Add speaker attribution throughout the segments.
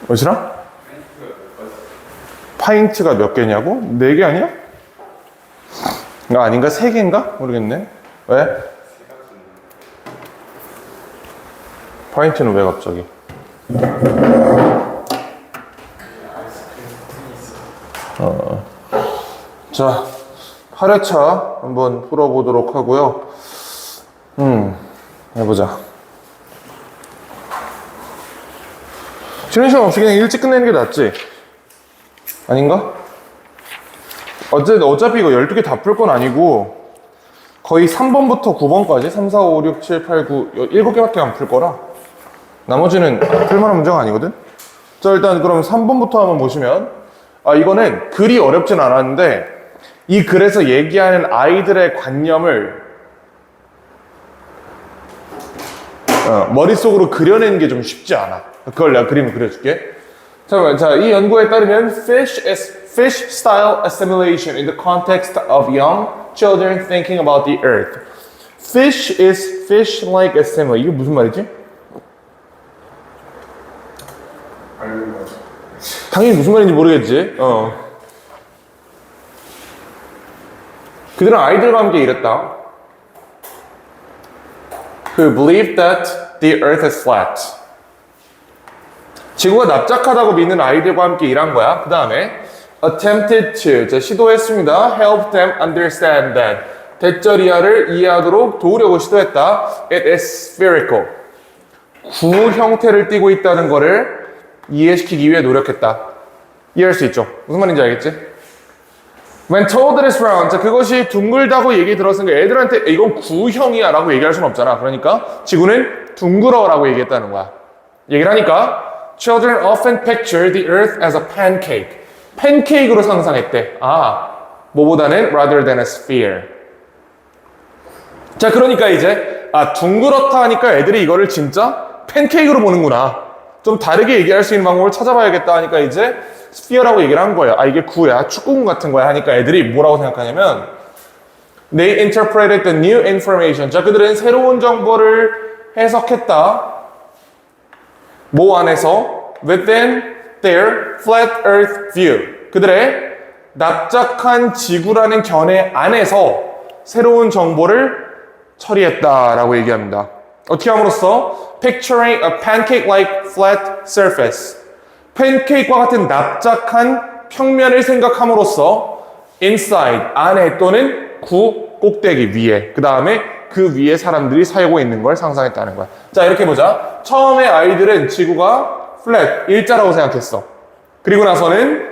Speaker 1: 뭐시라? 파인트가 몇 개냐고? 4개 아니야? 아닌가? 3개인가? 모르겠네. 왜? 파인트는 왜 갑자기? 자, 8회차 한번 풀어보도록 하고요. 해보자. 쉬는 시간 없이 그냥 일찍 끝내는 게 낫지? 아닌가? 어차피 이거 12개 다 풀 건 아니고 거의 3번부터 9번까지 3, 4, 5, 6, 7, 8, 9 7개밖에 안 풀 거라 나머지는 풀만한 문제가 아니거든? 자, 일단 그럼 3번부터 한번 보시면 이거는 글이 어렵진 않았는데 이 글에서 얘기하는 아이들의 관념을 머릿속으로 그려내는 게 좀 쉽지 않아. 그걸 내가 그림을 그려줄게. 자, 이 연구에 따르면 fish style assimilation in the context of young children thinking about the earth. Fish is fish-like assimilation. 이게 무슨 말이지? 당연히 무슨 말인지 모르겠지. 그들은 아이들과 함께 이랬다. Who believe that the earth is flat. 지구가 납작하다고 믿는 아이들과 함께 일한 거야. 그 다음에 attempted to, 시도했습니다. help them understand that. 대절이하를 이해하도록 도우려고 시도했다. It is spherical. 구 형태를 띠고 있다는 거를 이해시키기 위해 노력했다. 이해할 수 있죠? 무슨 말인지 알겠지? When told it is round, 그것이 둥글다고 얘기 들었으니까 애들한테 이건 구형이야 라고 얘기할 수는 없잖아. 그러니까 지구는 둥그러라고 얘기했다는 거야. 얘기를 하니까 Children often picture the earth as a pancake. 팬케이크로 상상했대. 뭐보다는 rather than a sphere. 자, 그러니까 이제 둥그렇다 하니까 애들이 이거를 진짜 팬케이크로 보는구나. 좀 다르게 얘기할 수 있는 방법을 찾아봐야겠다 하니까 이제 스피어라고 얘기를 한 거예요. 이게 구야, 축구공 같은 거야 하니까 애들이 뭐라고 생각하냐면 They interpreted the new information. 자, 그들은 새로운 정보를 해석했다. 뭐 안에서? Within their flat earth view. 그들의 납작한 지구라는 견해 안에서 새로운 정보를 처리했다라고 얘기합니다. 어떻게 함으로써? Picturing a pancake-like flat surface. 팬케이크와 같은 납작한 평면을 생각함으로써 inside, 안에 또는 구 꼭대기 위에, 그 다음에 그 위에 사람들이 살고 있는 걸 상상했다는 거야. 자, 이렇게 보자. 처음에 아이들은 지구가 flat, 일자라고 생각했어. 그리고 나서는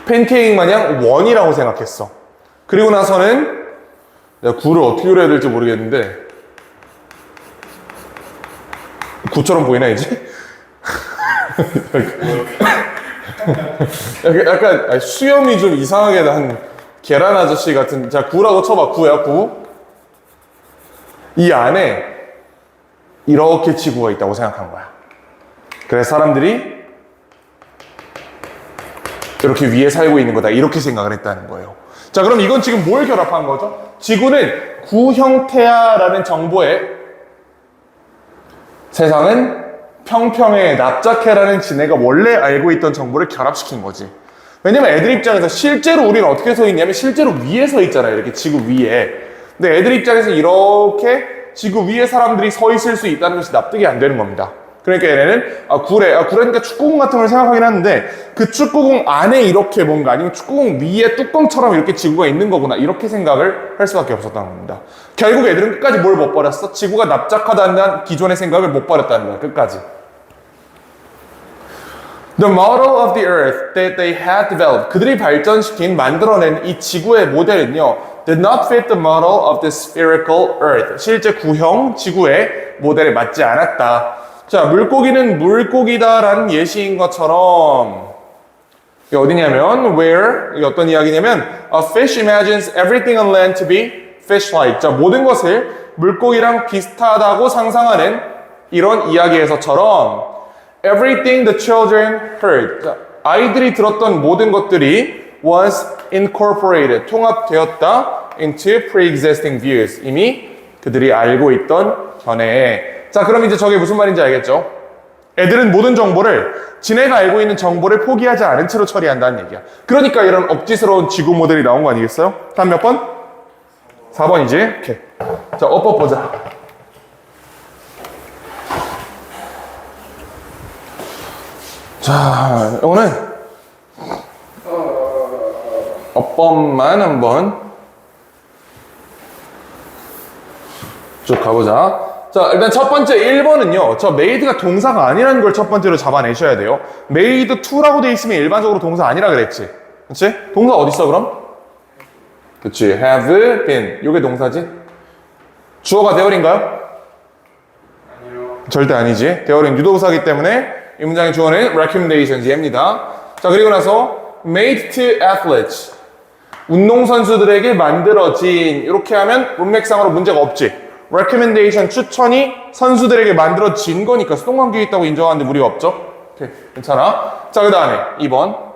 Speaker 1: 팬케이크 마냥 원이라고 생각했어. 그리고 나서는 내가 구를 어떻게 그려야 될지 모르겠는데 구처럼 보이나 이제? 약간 수염이 좀 이상하게 난 계란 아저씨 같은. 자, 구라고 쳐봐. 구야, 구. 이 안에 이렇게 지구가 있다고 생각한 거야. 그래서 사람들이 이렇게 위에 살고 있는 거다, 이렇게 생각을 했다는 거예요. 자, 그럼 이건 지금 뭘 결합한 거죠? 지구는 구 형태야라는 정보에 세상은 평평해, 납작해라는 지네가 원래 알고 있던 정보를 결합시킨 거지. 왜냐면 애들 입장에서 실제로 우리는 어떻게 서 있냐면 실제로 위에 서 있잖아요. 이렇게 지구 위에. 근데 애들 입장에서 이렇게 지구 위에 사람들이 서 있을 수 있다는 것이 납득이 안 되는 겁니다. 그러니까 얘네는 구라니까 축구공 같은 걸 생각하긴 하는데 그 축구공 안에 이렇게 뭔가, 아니면 축구공 위에 뚜껑처럼 이렇게 지구가 있는 거구나, 이렇게 생각을 할 수밖에 없었다는 겁니다. 결국 애들은 끝까지 뭘 못 버렸어? 지구가 납작하다는 기존의 생각을 못 버렸다는 거야, 끝까지. The model of the earth that they had developed, 그들이 만들어낸 이 지구의 모델은요, did not fit the model of the spherical earth. 실제 구형 지구의 모델에 맞지 않았다. 자, 물고기는 물고기다라는 예시인 것처럼, 이게 어디냐면, where, 이게 어떤 이야기냐면, a fish imagines everything on land to be fish-like. 자, 모든 것을 물고기랑 비슷하다고 상상하는 이런 이야기에서처럼, everything the children heard. 자, 아이들이 들었던 모든 것들이 was incorporated, 통합되었다 into pre-existing views. 이미 그들이 알고 있던 견해에. 자, 그럼 이제 저게 무슨 말인지 알겠죠? 애들은 모든 정보를 지네가 알고 있는 정보를 포기하지 않은 채로 처리한다는 얘기야. 그러니까 이런 억지스러운 지구 모델이 나온 거 아니겠어요? 다음 몇 번? 4번이지? 오케이. 자, 어법 보자. 자, 이거는 어법만 한번 쭉 가보자. 자, 일단 첫 번째 1번은요. 저 made가 동사가 아니라는 걸 첫 번째로 잡아내셔야 돼요. made to라고 돼 있으면 일반적으로 동사 아니라 그랬지. 그치? 동사 어디 있어 그럼? 그치. have been. 요게 동사지. 주어가 대열인가요?
Speaker 2: 아니요.
Speaker 1: 절대 아니지. 대열은 유도사이기 때문에 이 문장의 주어는 recommendations 얘입니다. 자, 그리고 나서 made to athletes. 운동선수들에게 만들어진. 이렇게 하면 문맥상으로 문제가 없지. recommendation 추천이 선수들에게 만들어진 거니까 수동관계 있다고 인정하는데 무리가 없죠? 오케이, 괜찮아. 자, 그 다음에 2번.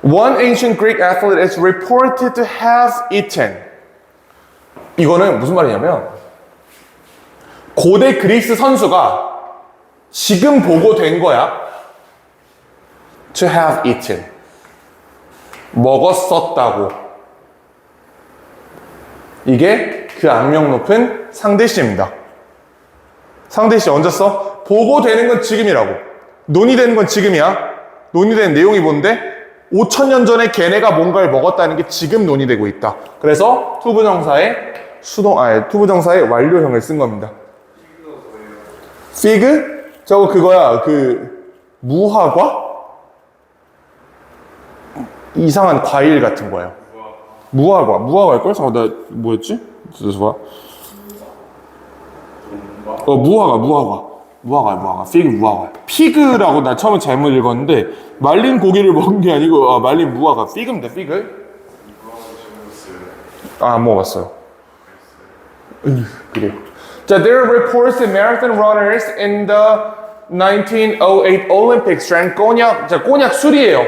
Speaker 1: One ancient Greek athlete is reported to have eaten. 이거는 무슨 말이냐면 고대 그리스 선수가 지금 보고된 거야. To have eaten. 먹었었다고. 이게 그 악명 높은 상대시입니다. 상대시 언제 써? 보고되는 건 지금이라고. 논의되는 건 지금이야. 논의되는 내용이 뭔데? 5,000년 전에 걔네가 뭔가를 먹었다는 게 지금 논의되고 있다. 그래서 투부정사의 투부정사의 완료형을 쓴 겁니다. 피그? 저거 그거야. 무화과? 이상한 과일 같은 거예요. 무화과일걸? 잠깐, 나 뭐였지? 무화과. 피그 무화과. 피그라고 나 처음에 잘못 읽었는데 말린 고기를 먹은 게 아니고 말린 무화과. 피그입니다. 피그. 안 먹어봤어요. 그래요. 자, there are reports that marathon runners in the 1908 Olympics drank cognac. 자, 꼬냑 술이에요.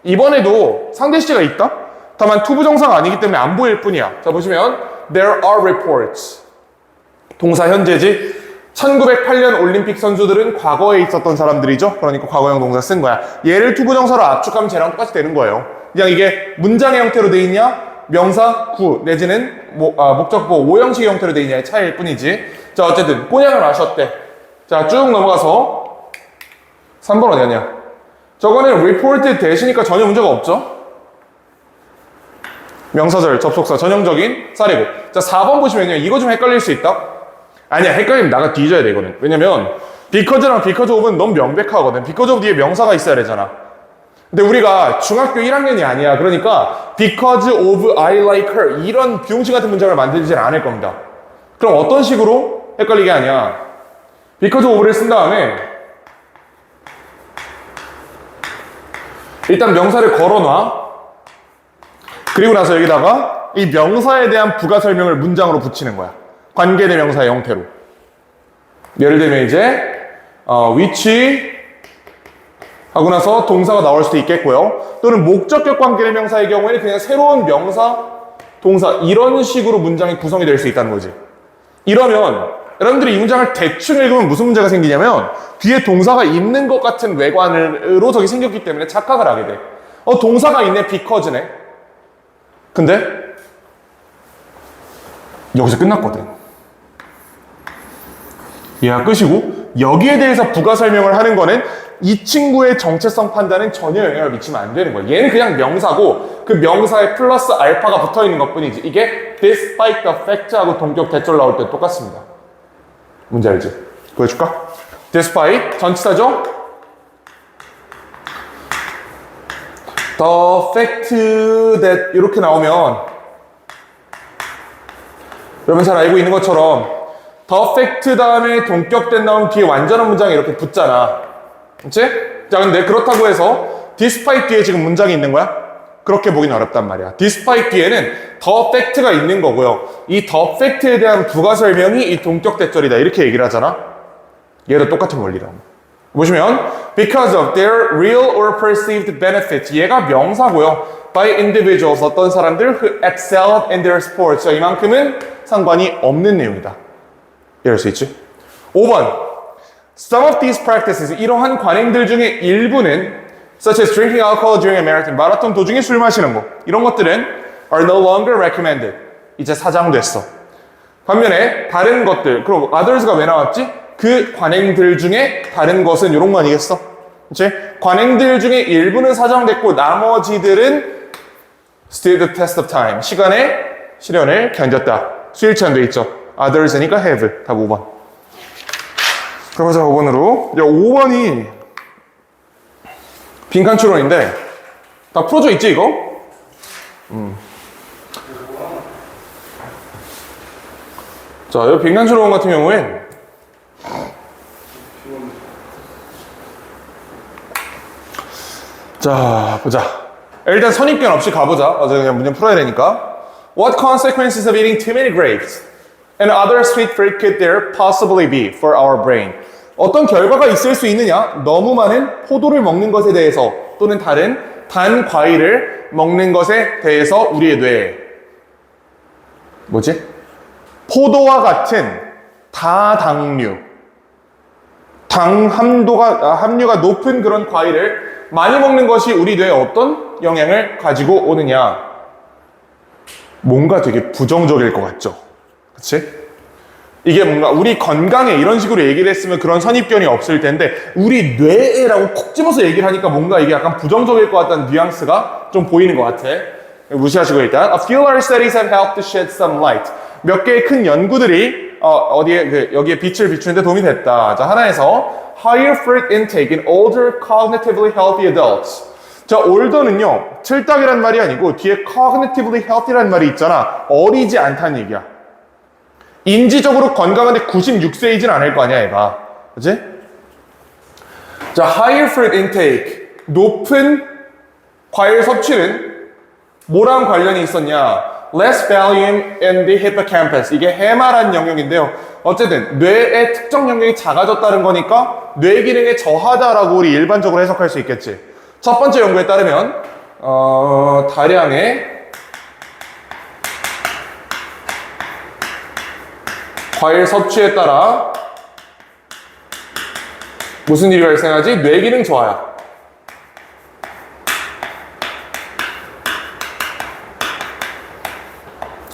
Speaker 1: 이번에도 상대시가 있다? 다만 투부정사가 아니기 때문에 안 보일 뿐이야. 자, 보시면 there are reports. 동사 현재지. 1908년 올림픽 선수들은 과거에 있었던 사람들이죠. 그러니까 과거형 동사 쓴 거야. 얘를 투부정사로 압축하면 쟤랑 똑같이 되는 거예요. 그냥 이게 문장의 형태로 돼 있냐? 명사, 구, 내지는 목적보, 오형식 형태로 돼 있냐의 차이일 뿐이지. 자, 어쨌든 꼬냑을 마셨대. 자, 쭉 넘어가서 3번 어디 갔냐? 저거는 report 대시니까 전혀 문제가 없죠. 명사절, 접속사, 전형적인 사례고. 자, 4번 보시면요. 이거 좀 헷갈릴 수 있다. 아니야, 헷갈리면 나가 뒤져야 되거든. 왜냐면 because랑 because of는 너무 명백하거든. because of 뒤에 명사가 있어야 되잖아. 근데 우리가 중학교 1학년이 아니야. 그러니까 because of I like her 이런 비용식 같은 문장을 만들지는 않을 겁니다. 그럼 어떤 식으로 헷갈리게 하냐? because of를 쓴 다음에 일단 명사를 걸어놔. 그리고 나서 여기다가 이 명사에 대한 부가 설명을 문장으로 붙이는 거야. 관계대명사의 형태로. 예를 들면 이제 which 하고 나서 동사가 나올 수도 있겠고요. 또는 목적격 관계대명사의 경우에는 그냥 새로운 명사, 동사 이런 식으로 문장이 구성이 될 수 있다는 거지. 이러면 여러분들이 이 문장을 대충 읽으면 무슨 문제가 생기냐면 뒤에 동사가 있는 것 같은 외관으로 저기 생겼기 때문에 착각을 하게 돼. 동사가 있네, because네. 근데 여기서 끝났거든. 얘가 끝이고 여기에 대해서 부가 설명을 하는 거는 이 친구의 정체성 판단은 전혀 영향을 미치면 안 되는 거야. 얘는 그냥 명사고 그 명사에 플러스 알파가 붙어 있는 것 뿐이지. 이게 despite the fact하고 동격 대절 나올 때 똑같습니다. 뭔지 알지? 보여줄까? despite 전치사죠? the fact that 이렇게 나오면 여러분 잘 알고 있는 것처럼 the fact 다음에 동격된 나오면 뒤에 완전한 문장이 이렇게 붙잖아. 그치? 자, 근데 그렇다고 해서 despite 뒤에 지금 문장이 있는 거야? 그렇게 보긴 어렵단 말이야. despite 뒤에는 the fact가 있는 거고요. 이 the fact에 대한 부가 설명이 이 동격 대절이다. 이렇게 얘기를 하잖아. 얘도 똑같은 원리라고. 보시면 because of their real or perceived benefits. 얘가 명사고요. by individuals. 어떤 사람들 who excelled in their sports. 자, 이만큼은 상관이 없는 내용이다. 이럴 수 있지. 5번. Some of these practices, 이러한 관행들 중에 일부는 such as drinking alcohol during a marathon, 마라톤 도중에 술 마시는 거 이런 것들은 are no longer recommended. 이제 사장됐어. 반면에 다른 것들, 그럼 others가 왜 나왔지? 그 관행들 중에 다른 것은 이런 거 아니겠어? 그치? 관행들 중에 일부는 사장됐고 나머지들은 stood the test of time. 시간의 시련을 견뎠다. 수일치한 돼 있죠. others니까 have. 답 5번. 그러자 5번으로. 야, 5번이 빈칸 추론인데 다 풀어져 있지 이거? 자, 이 빈칸 추론 같은 경우엔 자, 보자. 일단 선입견 없이 가보자. 어제 그냥 문제 풀어야 되니까. What consequences of eating too many grapes and other sweet fruit could there possibly be for our brain? 어떤 결과가 있을 수 있느냐? 너무 많은 포도를 먹는 것에 대해서 또는 다른 단 과일을 먹는 것에 대해서 우리의 뇌에 뭐지? 포도와 같은 다당류, 당 함유가 높은 그런 과일을 많이 먹는 것이 우리 뇌에 어떤 영향을 가지고 오느냐? 뭔가 되게 부정적일 것 같죠? 그치? 이게 뭔가 우리 건강에 이런 식으로 얘기를 했으면 그런 선입견이 없을 텐데 우리 뇌에라고 콕 집어서 얘기를 하니까 뭔가 이게 약간 부정적일 것 같다는 뉘앙스가 좀 보이는 것 같아. 무시하시고 일단 A few large studies have helped to shed some light. 몇 개의 큰 연구들이 여기에 빛을 비추는데 도움이 됐다. 자, 하나에서 Higher fruit intake in older cognitively healthy adults. 자, older는요 틀딱이란 말이 아니고 뒤에 cognitively healthy란 말이 있잖아. 어리지 않다는 얘기야. 인지적으로 건강한데 96세이진 않을 거 아니야, 얘가. 그치? 자, higher fruit intake. 높은 과일 섭취는 뭐랑 관련이 있었냐? Less volume in the hippocampus. 이게 해마란 영역인데요. 어쨌든 뇌의 특정 영역이 작아졌다는 거니까 뇌 기능에 저하다라고 우리 일반적으로 해석할 수 있겠지. 첫 번째 연구에 따르면 다량의 과일 섭취에 따라 무슨 일이 발생하지? 뇌 기능 저하야.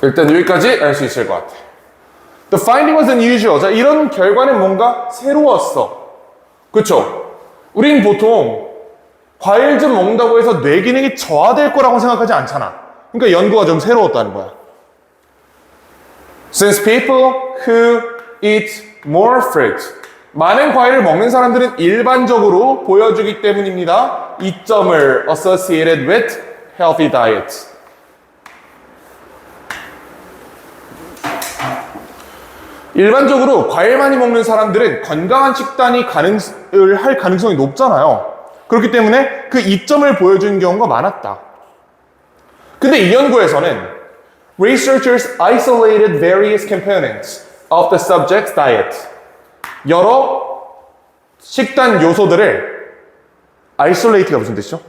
Speaker 1: 일단 여기까지 알 수 있을 것 같아. The finding was unusual. 자, 이런 결과는 뭔가 새로웠어. 그쵸? 우린 보통 과일 좀 먹는다고 해서 뇌 기능이 저하될 거라고 생각하지 않잖아. 그러니까 연구가 좀 새로웠다는 거야. Since people who eat more fruit, 많은 과일을 먹는 사람들은 일반적으로 보여주기 때문입니다. 이점을 associated with healthy diet. 일반적으로 과일 많이 먹는 사람들은 건강한 식단이 할 가능성이 높잖아요. 그렇기 때문에 그 이점을 보여주는 경우가 많았다. 근데 이 연구에서는 Researchers isolated various components of the subject's diet. 여러 식단 요소들을 isolate가 무슨 뜻이죠?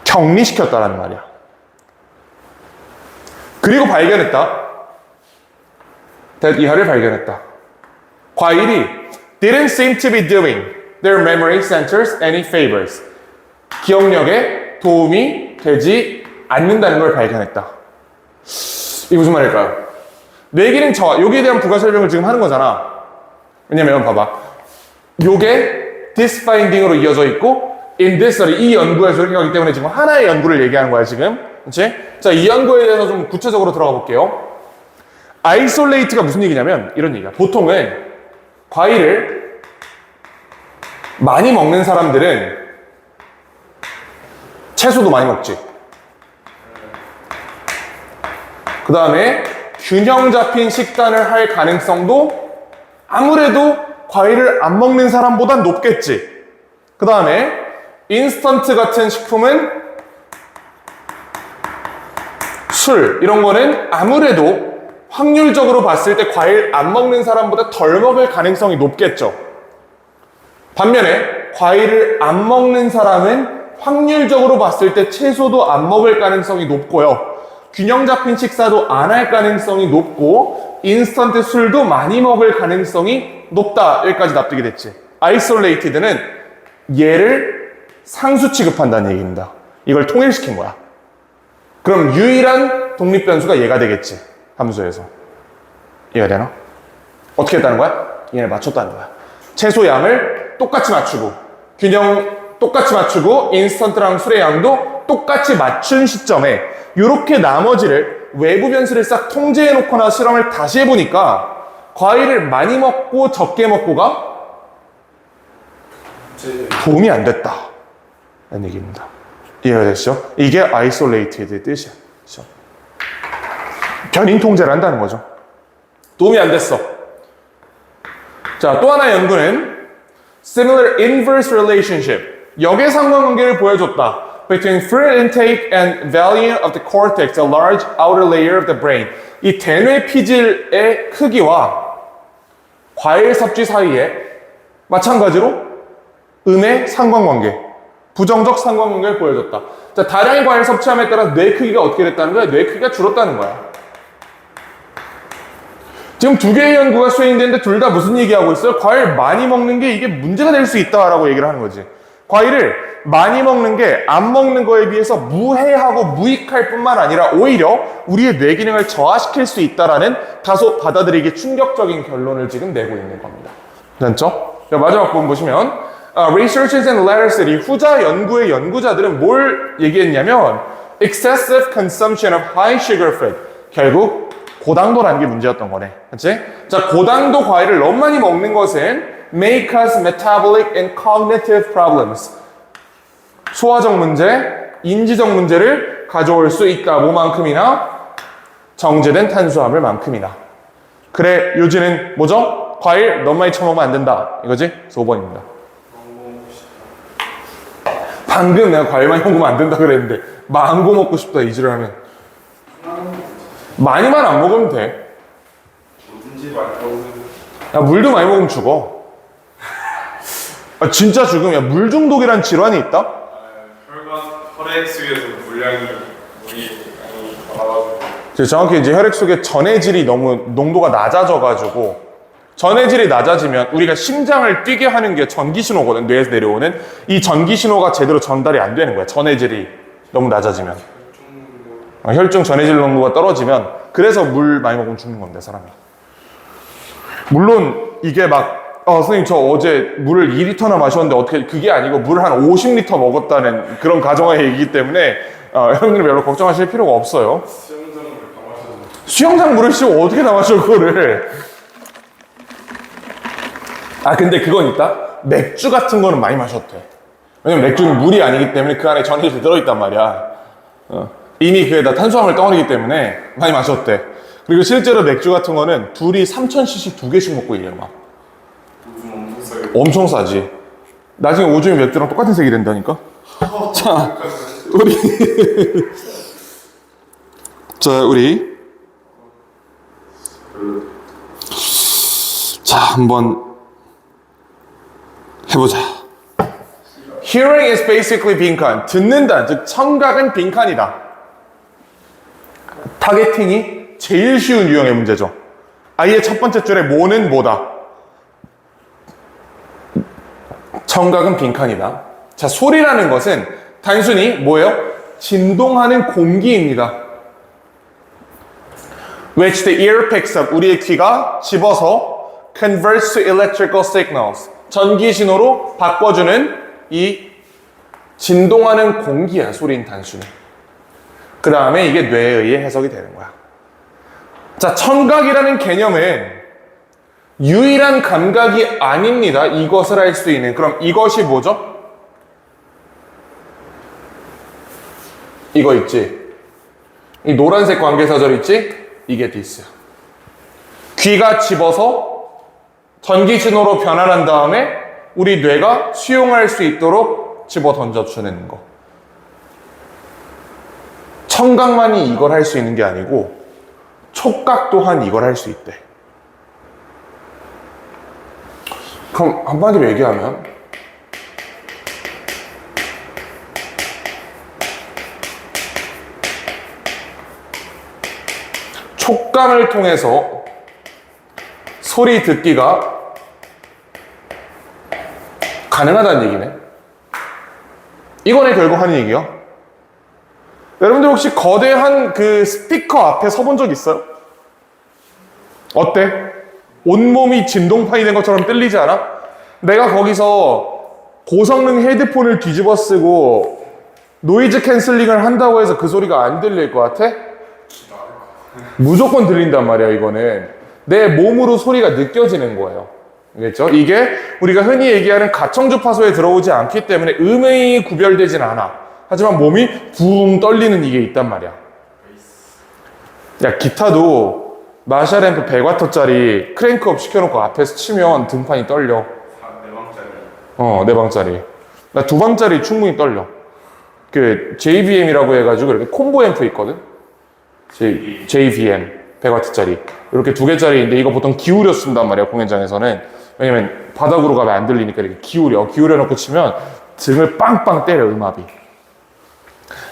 Speaker 1: 격리시켰다라는 말이야. 그리고 발견했다. 이하를 발견했다. 과일이 didn't seem to be doing their memory centers any favors. 기억력에 도움이 되지 않는다는 걸 발견했다. 이게 무슨 말일까요? 뇌 기능 저하, 여기에 대한 부가 설명을 지금 하는 거잖아. 왜냐면 봐봐. 요게 this finding으로 이어져 있고 in this study, 이 연구에서 이렇게 하기 때문에 지금 하나의 연구를 얘기하는 거야 지금. 그렇지? 자, 이 연구에 대해서 좀 구체적으로 들어가 볼게요. isolate가 무슨 얘기냐면 이런 얘기야. 보통은 과일을 많이 먹는 사람들은 채소도 많이 먹지. 그 다음에 균형 잡힌 식단을 할 가능성도 아무래도 과일을 안 먹는 사람보단 높겠지. 그 다음에 인스턴트 같은 식품은 술 이런 거는 아무래도 확률적으로 봤을 때 과일 안 먹는 사람보다 덜 먹을 가능성이 높겠죠. 반면에 과일을 안 먹는 사람은 확률적으로 봤을 때 채소도 안 먹을 가능성이 높고요. 균형 잡힌 식사도 안 할 가능성이 높고 인스턴트 술도 많이 먹을 가능성이 높다. 여기까지 납득이 됐지. isolated는 얘를 상수 취급한다는 얘기입니다. 이걸 통일시킨 거야. 그럼 유일한 독립변수가 얘가 되겠지. 함수에서. 이해가 되나? 어떻게 했다는 거야? 얘를 맞췄다는 거야. 최소 양을 똑같이 맞추고 균형 똑같이 맞추고 인스턴트랑 술의 양도 똑같이 맞춘 시점에 이렇게 나머지를 외부 변수를 싹 통제해 놓거나 실험을 다시 해보니까 과일을 많이 먹고 적게 먹고가 도움이 안 됐다 라는 얘기입니다. 이해가 되시죠? 이게 isolated의 뜻이야. 그렇죠? 견인 통제를 한다는 거죠. 도움이 안 됐어. 자, 또 하나의 연구는 similar inverse relationship, 역의 상관관계를 보여줬다. Between fruit intake and value of the cortex, a large outer layer of the brain. 이 대뇌 피질의 크기와 과일 섭취 사이에 마찬가지로 음의 상관관계, 부정적 상관관계를 보여줬다. 자, 다량의 과일 섭취함에 따라 뇌 크기가 어떻게 됐다는 거야? 뇌 크기가 줄었다는 거야. 지금 두 개의 연구가 수행되는데 둘 다 무슨 얘기하고 있어요? 과일 많이 먹는 게 이게 문제가 될 수 있다라고 얘기를 하는 거지. 과일을 많이 먹는 게 안 먹는 거에 비해서 무해하고 무익할 뿐만 아니라 오히려 우리의 뇌 기능을 저하시킬 수 있다라는 다소 받아들이기 충격적인 결론을 지금 내고 있는 겁니다. 됐죠? 마지막 부분 보시면 Researchers and letters, 이 후자 연구의 연구자들은 뭘 얘기했냐면 excessive consumption of high sugar food, 결국 고당도라는 게 문제였던 거네. 그치? 자, 고당도 과일을 너무 많이 먹는 것은 may cause metabolic and cognitive problems. 소화적 문제, 인지적 문제를 가져올 수 있다. 뭐만큼이나? 정제된 탄수화물 만큼이나. 그래, 요지는 뭐죠? 과일 너무 많이 처먹으면 안 된다. 이거지? 5번입니다. 방금 내가 과일 많이 먹으면 안 된다 그랬는데 망고 먹고 싶다 이지를 하면 많이만 안 먹으면 돼.
Speaker 2: 뭐든지 많이 먹으면.
Speaker 1: 야, 물도 많이 먹으면 죽어. 아, 진짜 죽음. 야, 물 중독이란 질환이 있다?
Speaker 2: 혈액 속에서 물이 많이 나와가지고.
Speaker 1: 정확히 이제 혈액 속에 전해질이 너무 농도가 낮아져가지고, 전해질이 낮아지면 우리가 심장을 뛰게 하는 게 전기 신호거든. 뇌에서 내려오는 이 전기 신호가 제대로 전달이 안 되는 거야. 전해질이 너무 낮아지면. 혈중 전해질 농도가 떨어지면, 그래서 물 많이 먹으면 죽는 겁니다, 사람이. 물론 이게 막 선생님 저 어제 물을 2리터나 마셨는데 어떻게, 그게 아니고 물을 한 50리터 먹었다는 그런 가정의 얘기이기 때문에 여러분들 별로 걱정하실 필요가 없어요.
Speaker 2: 수영장 물을 다 마셔서.
Speaker 1: 수영장 물을 씌워 어떻게 다 마셔 그거를. 근데 그건 있다. 맥주 같은 거는 많이 마셔도 돼. 왜냐면 맥주는 물이 아니기 때문에 그 안에 전해질이 들어있단 말이야. 이미 그게 다 탄수화물 덩어리기 때문에 많이 마셔도 돼. 그리고 실제로 맥주 같은 거는 둘이 3000cc 2개씩 먹고 이래요, 막.
Speaker 2: 요즘 엄청 싸요.
Speaker 1: 엄청 싸지. 나중에 오줌이 맥주랑 똑같은 색이 된다니까? 자, 우리. 자, 한번 해보자. Hearing is basically 빈칸. 듣는다, 즉 청각은 빈칸이다. 타겟팅이 제일 쉬운 유형의 문제죠. 아예 첫 번째 줄에 뭐는 뭐다. 청각은 빈칸이다. 자, 소리라는 것은 단순히 뭐예요? 진동하는 공기입니다. Which the ear picks up. 우리의 귀가 집어서 converts to electrical signals. 전기 신호로 바꿔주는 이 진동하는 공기야, 소리는 단순히. 그 다음에 이게 뇌에 의해 해석이 되는 거야. 자, 청각이라는 개념은 유일한 감각이 아닙니다. 이것을 할 수 있는. 그럼 이것이 뭐죠? 이거 있지? 이 노란색 관계사절 있지? 이게 디스야. 귀가 집어서 전기 신호로 변환한 다음에 우리 뇌가 수용할 수 있도록 집어 던져주는 거. 청각만이 이걸 할 수 있는 게 아니고 촉각 또한 이걸 할 수 있대. 그럼 한마디로 얘기하면 촉감을 통해서 소리 듣기가 가능하다는 얘기네. 이거네 결국 하는 얘기요. 여러분들 혹시 거대한 그 스피커 앞에 서본 적 있어요? 어때? 온몸이 진동판이 된 것처럼 들리지 않아? 내가 거기서 고성능 헤드폰을 뒤집어 쓰고 노이즈 캔슬링을 한다고 해서 그 소리가 안 들릴 것 같아? 무조건 들린단 말이야. 이거는 내 몸으로 소리가 느껴지는 거예요. 알겠죠? 이게 우리가 흔히 얘기하는 가청주파소에 들어오지 않기 때문에 음이 구별되진 않아. 하지만 몸이 붕 떨리는 이게 있단 말이야. 야, 기타도 마샬 앰프 100W짜리 크랭크업 시켜놓고 앞에서 치면 등판이 떨려.
Speaker 2: 4방짜리.
Speaker 1: 4방짜리. 나 2방짜리 충분히 떨려. 그 JVM이라고 해가지고 이렇게 콤보 앰프 있거든? JVM 100W짜리. 이렇게 2개짜리인데 이거 보통 기울여 쓴단 말이야, 공연장에서는. 왜냐면 바닥으로 가면 안 들리니까 이렇게 기울여 놓고 치면 등을 빵빵 때려, 음압이.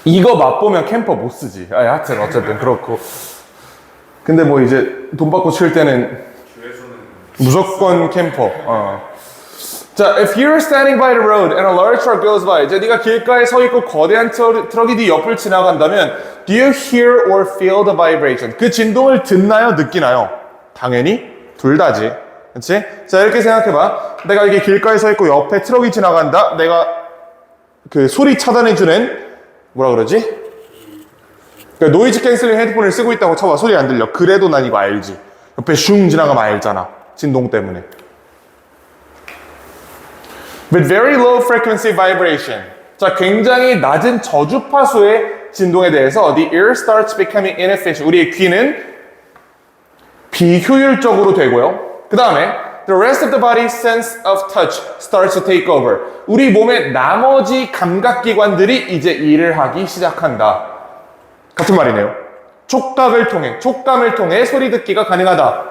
Speaker 1: 이거 맛보면 캠퍼 못 쓰지. 하여튼 어쨌든 그렇고. 근데 뭐 이제 돈 받고 칠 때는 무조건 캠퍼. 자, if you're standing by the road and a large truck goes by, 이제 네가 길가에 서 있고 거대한 트럭이 네 옆을 지나간다면, do you hear or feel the vibration? 그 진동을 듣나요, 느끼나요? 당연히 둘 다지. 그렇지? 자, 이렇게 생각해봐. 내가 이게 길가에 서 있고 옆에 트럭이 지나간다. 내가 그 소리 차단해주는 뭐라 그러지? 그러니까 노이즈 캔슬링 헤드폰을 쓰고 있다고 쳐봐. 소리 안 들려. 그래도 난 이거 알지. 옆에 슝 지나가면 알잖아. 진동 때문에. With very low frequency vibration. 자, 굉장히 낮은 저주파수의 진동에 대해서 the ear starts becoming inefficient. 우리의 귀는 비효율적으로 되고요. 그 다음에 the rest of the body's sense of touch starts to take over. 우리 몸의 나머지 감각기관들이 이제 일을 하기 시작한다. 같은 말이네요. 촉감을 통해 소리 듣기가 가능하다.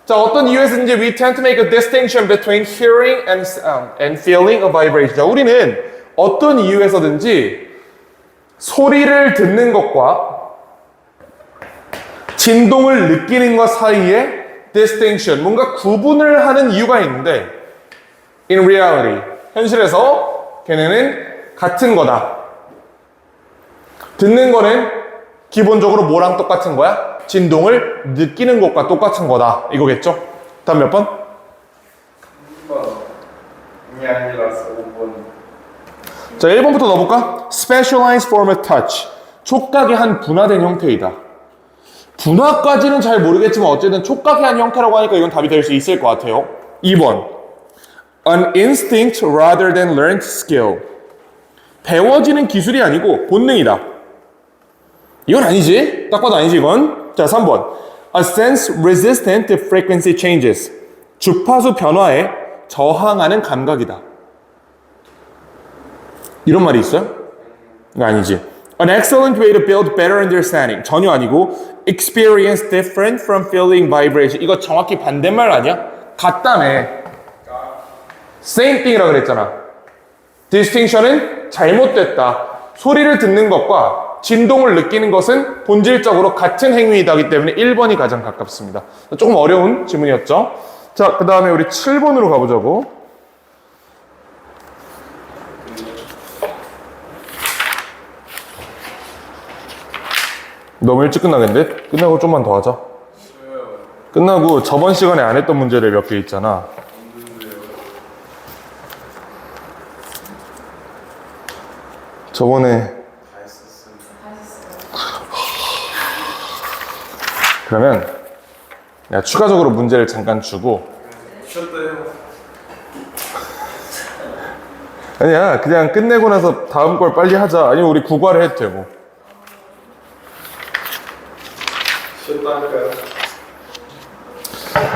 Speaker 1: 자, 어떤 이유에서든지 we tend to make a distinction between hearing and feeling a vibration. 자, 우리는 어떤 이유에서든지 소리를 듣는 것과 진동을 느끼는 것 사이에 distinction, 뭔가 구분을 하는 이유가 있는데 in reality, 현실에서 걔네는 같은 거다. 듣는 거는 기본적으로 뭐랑 똑같은 거야? 진동을 느끼는 것과 똑같은 거다. 이거겠죠? 다음 몇 번?
Speaker 2: 3번이 아니라서 5번.
Speaker 1: 자, 1번부터 넣어볼까? Specialized form of touch. 촉각의 한 분화된 형태이다. 분화까지는 잘 모르겠지만 어쨌든 촉각의 한 형태라고 하니까 이건 답이 될 수 있을 것 같아요. 2번. An instinct rather than learned skill. 배워지는 기술이 아니고 본능이다. 이건 아니지. 딱 봐도 아니지 이건. 자, 3번. A sense resistant to frequency changes. 주파수 변화에 저항하는 감각이다. 이런 말이 있어요? 이거 아니지. An excellent way to build better understanding. 전혀 아니고 experience different from feeling vibration. 이거 정확히 반대말 아니야? 같다며. Same thing이라 그랬잖아. distinction은 잘못됐다. 소리를 듣는 것과 진동을 느끼는 것은 본질적으로 같은 행위이기 때문에 1번이 가장 가깝습니다. 조금 어려운 질문이었죠. 자, 그 다음에 우리 7번으로 가보자고. 너무 일찍 끝나겠는데? 끝나고 좀만 더 하자. 끝나고 저번 시간에 안 했던 문제를 몇 개 있잖아. 저번에 그러면 내가 추가적으로 문제를 잠깐 주고
Speaker 2: 쉬었대요.
Speaker 1: 아니야, 그냥 끝내고 나서 다음 걸 빨리 하자. 아니면 우리 국어를 해도 되고.
Speaker 2: 쉬었다니까요.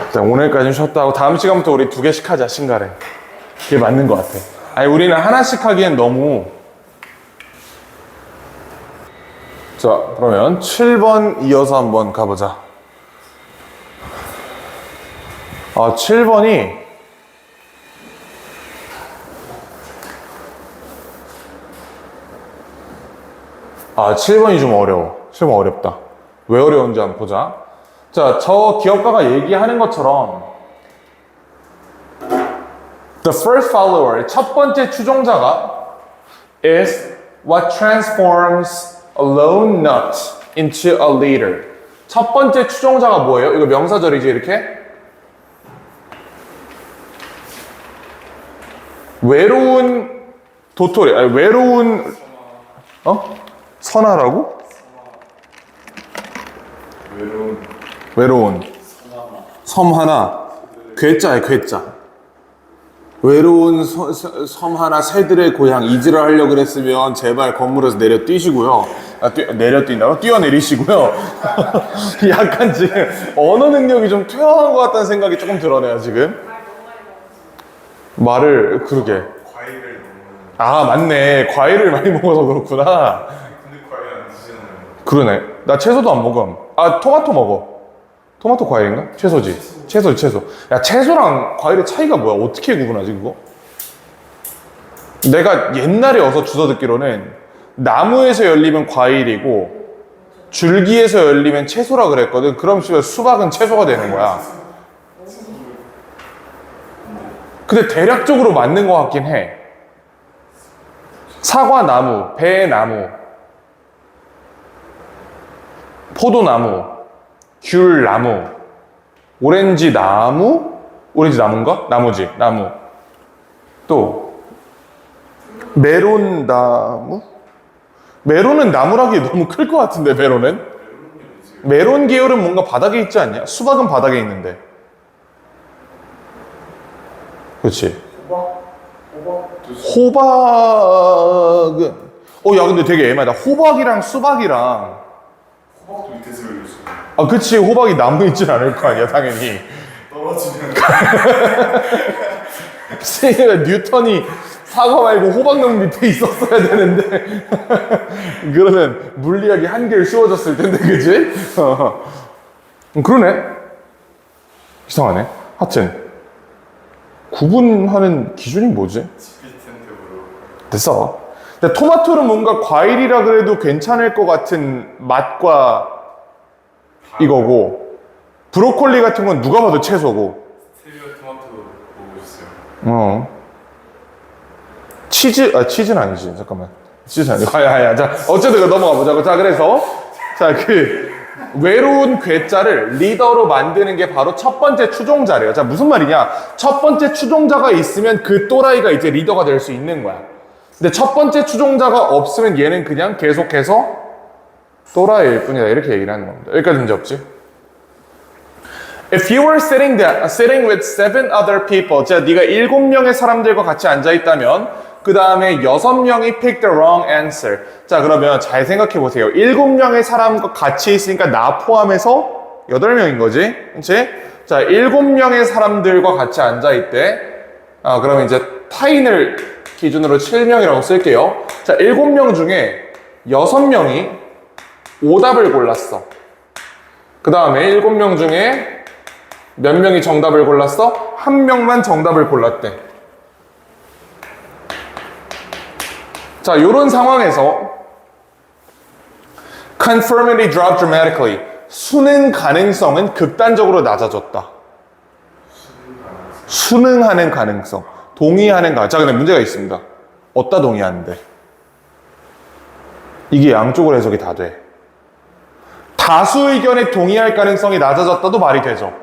Speaker 1: 일단 오늘까지는 쉬었다 하고 다음 시간부터 우리 2개씩 하자, 신가래. 그게 맞는 것 같아. 아니, 우리는 하나씩 하기엔 너무. 자, 그러면 7번 이어서 한번 가보자. 7번이 아, 7번이 좀 어려워. 7번 어렵다. 왜 어려운지 한번 보자. 자, 저 기업가가 얘기하는 것처럼 The first follower, 첫 번째 추종자가 is what transforms a lone nut into a leader. 첫 번째 추종자가 뭐예요? 이거 명사절이지 이렇게? 외로운 도토리, 아니 외로운 선하라고? 외로운 섬 하나 괴짜야 괴짜. 외로운 섬 하나 새들의 고향 이지를 하려고 그랬으면 제발 건물에서 내려 뛰시고요. 내려 뛴다고? 뛰어내리시고요. 약간 지금 언어 능력이 좀 퇴화한 것 같다는 생각이 조금 들어네요 지금. 말을 그러게.
Speaker 2: 과일을 너무.
Speaker 1: 아 맞네. 과일을 많이 먹어서 그렇구나.
Speaker 2: 근데 과일 안 드시잖아요.
Speaker 1: 그러네. 나 채소도 안 먹음. 아 토마토 먹어. 토마토 과일인가? 채소지. 채소. 야 채소랑 과일의 차이가 뭐야? 어떻게 구분하지 그거? 내가 옛날에 어서 주워 듣기로는 나무에서 열리면 과일이고 줄기에서 열리면 채소라 그랬거든. 그럼 수박은 채소가 되는 거야. 근데 대략적으로 맞는 것 같긴 해. 사과나무, 배나무, 포도나무, 귤나무, 오렌지나무? 오렌지나무인가? 나무지, 나무. 또 메론나무? 메론은 나무라기 너무 클 것 같은데 메론은? 메론 계열은 뭔가 바닥에 있지 않냐? 수박은 바닥에 있는데. 그렇지. 호박은 야 근데 되게 애매하다. 호박이랑 수박이랑
Speaker 2: 호박도 밑에서 열렸어요.
Speaker 1: 아 그치 호박이 나무 있진 않을 거 아니야 당연히.
Speaker 2: 떨어지면.
Speaker 1: 뉴턴이 사과 말고 호박나무 밑에 있었어야 되는데 그러면 물리학이 한결 쉬워졌을 텐데 그치? 그러네. 이상하네. 하여튼 구분하는 기준이 뭐지? 됐어. 근데 토마토는 뭔가 과일이라 그래도 괜찮을 것 같은 맛과 이거고 브로콜리 같은 건 누가 봐도 채소고
Speaker 2: 스테비아 토마토 먹어보셨어요?
Speaker 1: 치즈는 아니지. 잠깐만. 치즈는 아니고. 아야. 자, 어쨌든 넘어가 보자고. 자, 그래서 외로운 괴짜를 리더로 만드는 게 바로 첫 번째 추종자래요. 자, 무슨 말이냐? 첫 번째 추종자가 있으면 그 또라이가 이제 리더가 될 수 있는 거야. 근데 첫 번째 추종자가 없으면 얘는 그냥 계속해서 또라이일 뿐이다. 이렇게 얘기를 하는 겁니다. 여기까지 문제 없지? If you were sitting with 7 other people, 자, 네가 7명의 사람들과 같이 앉아 있다면, 그 다음에 6명이 pick the wrong answer. 자, 그러면 잘 생각해 보세요. 7명의 사람과 같이 있으니까 나 포함해서 8명인 거지, 그렇지? 자, 7명의 사람들과 같이 앉아 있대. 그러면 이제 타인을 기준으로 7명이라고 쓸게요. 자, 7명 중에 6명이 오답을 골랐어. 그 다음에 7명 중에 몇 명이 정답을 골랐어? 1명만 정답을 골랐대. 자, 이런 상황에서 conformity dropped dramatically. 수능 가능성은 극단적으로 낮아졌다. 수능하는 가능성. 동의하는 가능성. 자, 근데 문제가 있습니다. 어디다 동의하는데? 이게 양쪽으로 해석이 다 돼. 다수 의견에 동의할 가능성이 낮아졌다도 말이 되죠.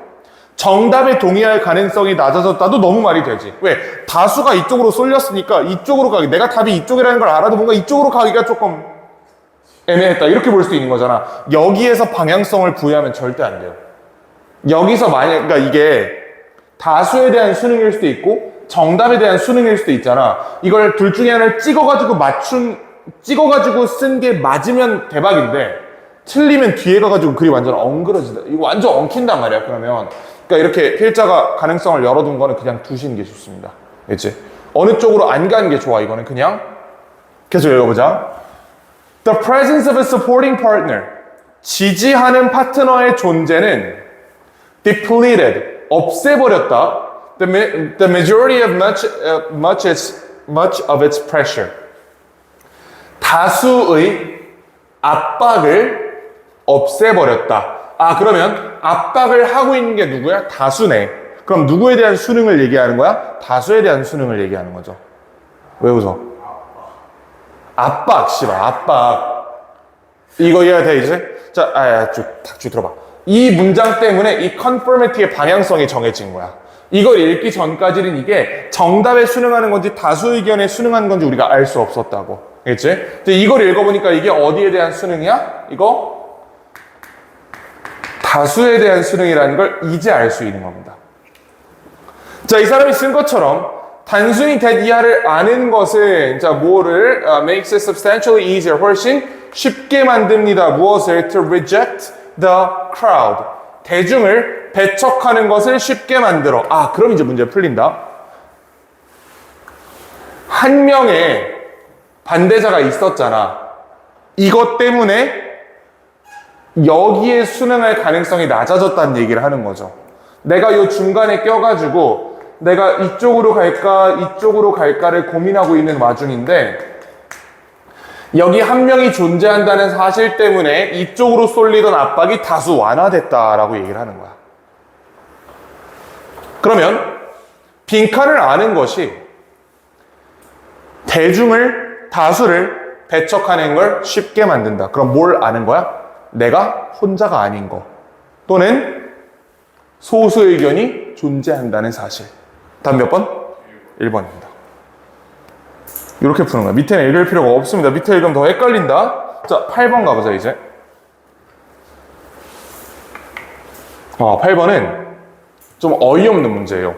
Speaker 1: 정답에 동의할 가능성이 낮아졌다도 너무 말이 되지. 왜? 다수가 이쪽으로 쏠렸으니까 이쪽으로 가기, 내가 답이 이쪽이라는 걸 알아도 뭔가 이쪽으로 가기가 조금 애매했다. 이렇게 볼 수 있는 거잖아. 여기에서 방향성을 부여하면 절대 안 돼요. 여기서 그러니까 이게 다수에 대한 수능일 수도 있고 정답에 대한 수능일 수도 있잖아. 이걸 둘 중에 하나를 찍어가지고 쓴 게 맞으면 대박인데 틀리면 뒤에 가가지고 글이 완전 엉그러지다. 이거 완전 엉킨단 말이야, 그러면. 그러니까 이렇게 필자가 가능성을 열어둔 거는 그냥 두시는 게 좋습니다. 그치? 어느 쪽으로 안 가는 게 좋아, 이거는 그냥. 계속 읽어보자. The presence of a supporting partner. 지지하는 파트너의 존재는 depleted. 없애버렸다. The majority of much of its pressure. 다수의 압박을 없애버렸다. 그러면 압박을 하고 있는 게 누구야? 다수네. 그럼 누구에 대한 수능을 얘기하는 거야? 다수에 대한 수능을 얘기하는 거죠. 왜 웃어? 압박, 씨발, 압박. 이거 이해가 돼, 이제? 자, 쭉 들어봐. 이 문장 때문에 이 컨퍼미티의 방향성이 정해진 거야. 이걸 읽기 전까지는 이게 정답에 수능하는 건지 다수 의견에 수능하는 건지 우리가 알 수 없었다고. 알겠지? 근데 이걸 읽어보니까 이게 어디에 대한 수능이야? 이거 다수에 대한 수능이라는 걸 이제 알 수 있는 겁니다. 자, 이 사람이 쓴 것처럼 단순히 that 이하를 아는 것은 자, 뭐를 makes it substantially easier, 훨씬 쉽게 만듭니다. 무엇을? To reject the crowd. 대중을 배척하는 것을 쉽게 만들어. 아, 그럼 이제 문제 풀린다. 한 명의 반대자가 있었잖아. 이것 때문에 여기에 수능할 가능성이 낮아졌다는 얘기를 하는 거죠. 내가 이 중간에 껴가지고 내가 이쪽으로 갈까를 고민하고 있는 와중인데 여기 한 명이 존재한다는 사실 때문에 이쪽으로 쏠리던 압박이 다수 완화됐다라고 얘기를 하는 거야. 그러면 빈칸을 아는 것이 다수를 배척하는 걸 쉽게 만든다. 그럼 뭘 아는 거야? 내가 혼자가 아닌 거. 또는 소수 의견이 존재한다는 사실. 다음 몇 번? 1번입니다. 이렇게 푸는 거야. 밑에는 읽을 필요가 없습니다. 밑에 읽으면 더 헷갈린다. 자, 8번 가보자, 이제. 8번은 좀 어이없는 문제예요.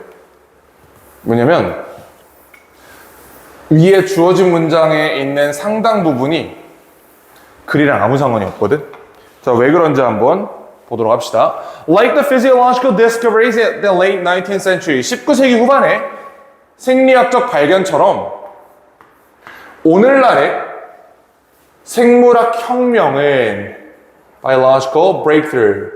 Speaker 1: 뭐냐면, 위에 주어진 문장에 있는 상당 부분이 글이랑 아무 상관이 없거든. 자, 왜 그런지 한번 보도록 합시다. Like the physiological discoveries in the late 19th century, 19세기 후반에 생리학적 발견처럼 오늘날의 생물학 혁명은 biological breakthrough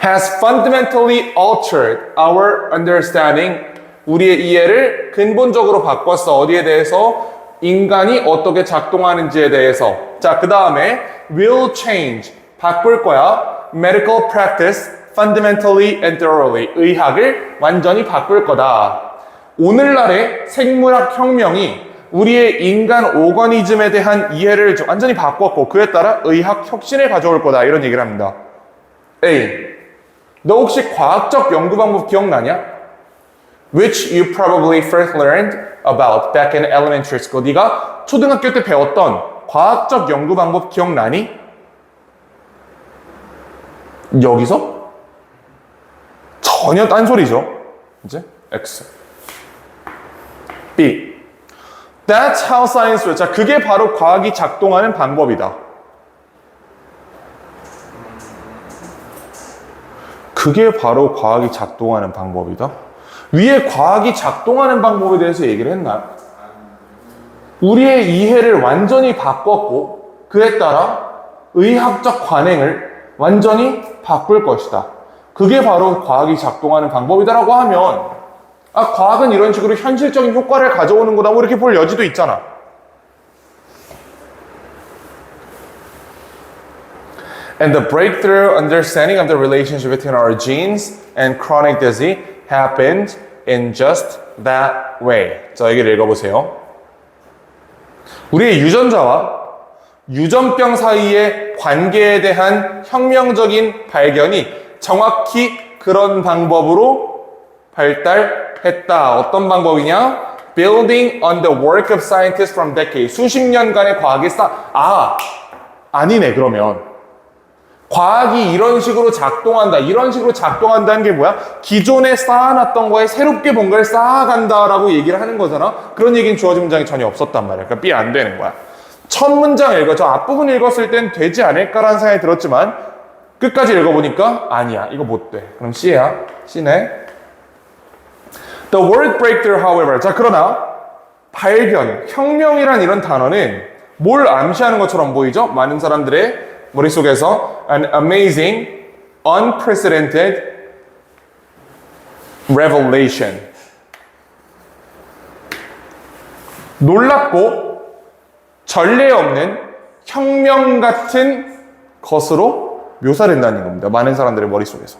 Speaker 1: has fundamentally altered our understanding. 우리의 이해를 근본적으로 바꿨어. 어디에 대해서? 인간이 어떻게 작동하는지에 대해서. 자, 그 다음에 will change, 바꿀 거야. medical practice fundamentally and thoroughly, 의학을 완전히 바꿀 거다. 오늘날의 생물학 혁명이 우리의 인간 오거니즘에 대한 이해를 완전히 바꿨고 그에 따라 의학 혁신을 가져올 거다. 이런 얘기를 합니다. A. 너 혹시 과학적 연구 방법 기억나냐? Which you probably first learned about back in elementary school. 네가 초등학교 때 배웠던 과학적 연구 방법 기억나니? 여기서? 전혀 딴소리죠. 이제 X. B. That's how science works. 자, 그게 바로 과학이 작동하는 방법이다. 그게 바로 과학이 작동하는 방법이다. 위에 과학이 작동하는 방법에 대해서 얘기를 했나요? 우리의 이해를 완전히 바꿨고 그에 따라 의학적 관행을 완전히 바꿀 것이다. 그게 바로 과학이 작동하는 방법이다라고 하면 과학은 이런 식으로 현실적인 효과를 가져오는 거다 뭐 이렇게 볼 여지도 있잖아. And the breakthrough understanding of the relationship between our genes and chronic disease happened in just that way. 자, 여기를 읽어보세요. 우리의 유전자와 유전병 사이의 관계에 대한 혁명적인 발견이 정확히 그런 방법으로 발달했다. 어떤 방법이냐? Building on the work of scientists from decades. 수십 년간의 과학이 아니네, 그러면. 과학이 이런 식으로 작동한다. 이런 식으로 작동한다는 게 뭐야? 기존에 쌓아놨던 거에 새롭게 뭔가를 쌓아간다라고 얘기를 하는 거잖아. 그런 얘기는 주어진 문장이 전혀 없었단 말이야. 그러니까 B 안 되는 거야. 첫 문장 읽어. 저 앞부분 읽었을 땐 되지 않을까라는 생각이 들었지만 끝까지 읽어보니까 아니야. 이거 못 돼. 그럼 C야. C네. The word breakthrough, however. 자, 그러나 발견, 혁명이란 이런 단어는 뭘 암시하는 것처럼 보이죠? 많은 사람들의 머릿속에서 an amazing, unprecedented revelation. 놀랍고 전례 없는 혁명 같은 것으로 묘사된다는 겁니다. 많은 사람들의 머릿속에서.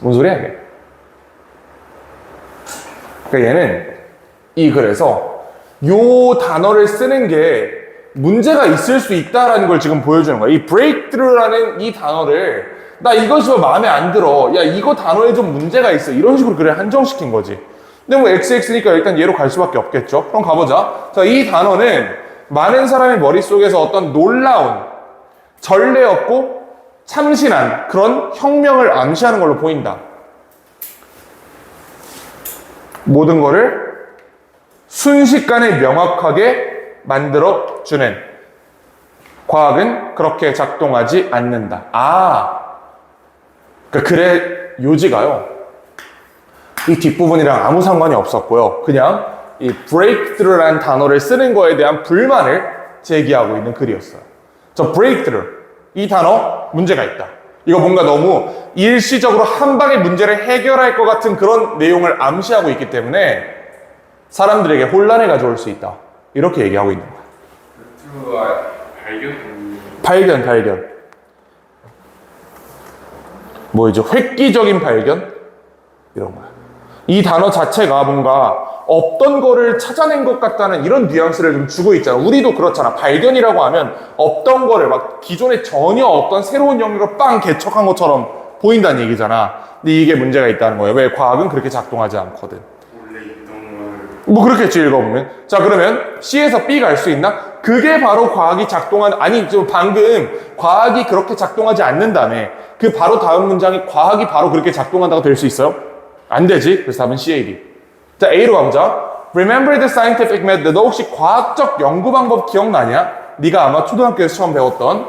Speaker 1: 뭔 소리야 이게? 그러니까 얘는 이 글에서 요 단어를 쓰는 게 문제가 있을 수 있다라는 걸 지금 보여주는 거야. 이 breakthrough라는 이 단어를 나 이것이 마음에 안 들어. 야 이거 단어에 좀 문제가 있어. 이런 식으로 글을 한정시킨 거지. 근데 뭐 XX니까 일단 얘로 갈 수밖에 없겠죠. 그럼 가보자. 자, 이 단어는 많은 사람의 머릿속에서 어떤 놀라운 전례 없고 참신한 그런 혁명을 암시하는 걸로 보인다. 모든 거를 순식간에 명확하게 만들어주는 과학은 그렇게 작동하지 않는다. 그러니까 글의 요지가요. 이 뒷부분이랑 아무 상관이 없었고요. 그냥 이 breakthrough라는 단어를 쓰는 거에 대한 불만을 제기하고 있는 글이었어요. 저 breakthrough, 이 단어 문제가 있다. 이거 뭔가 너무 일시적으로 한 방에 문제를 해결할 것 같은 그런 내용을 암시하고 있기 때문에 사람들에게 혼란을 가져올 수 있다. 이렇게 얘기하고 있는 거야. 발견. 뭐 이제 획기적인 발견? 이런 거야. 이 단어 자체가 뭔가 없던 거를 찾아낸 것 같다는 이런 뉘앙스를 좀 주고 있잖아. 우리도 그렇잖아. 발견이라고 하면 없던 거를 막 기존에 전혀 없던 새로운 영역을 빵 개척한 것처럼 보인다는 얘기잖아. 근데 이게 문제가 있다는 거예요. 왜? 과학은 그렇게 작동하지 않거든.
Speaker 2: 원래 있던 걸
Speaker 1: 뭐 그렇겠지, 읽어보면. 자, 그러면 C에서 B 갈 수 있나? 그게 바로 과학이 아니, 좀 방금 과학이 그렇게 작동하지 않는다며. 그 바로 다음 문장이 과학이 바로 그렇게 작동한다고 될 수 있어요? 안 되지. 그래서 답은 C, A, B. 자, A로 가보자. Remember the scientific method. 너 혹시 과학적 연구 방법 기억나냐? 네가 아마 초등학교에서 처음 배웠던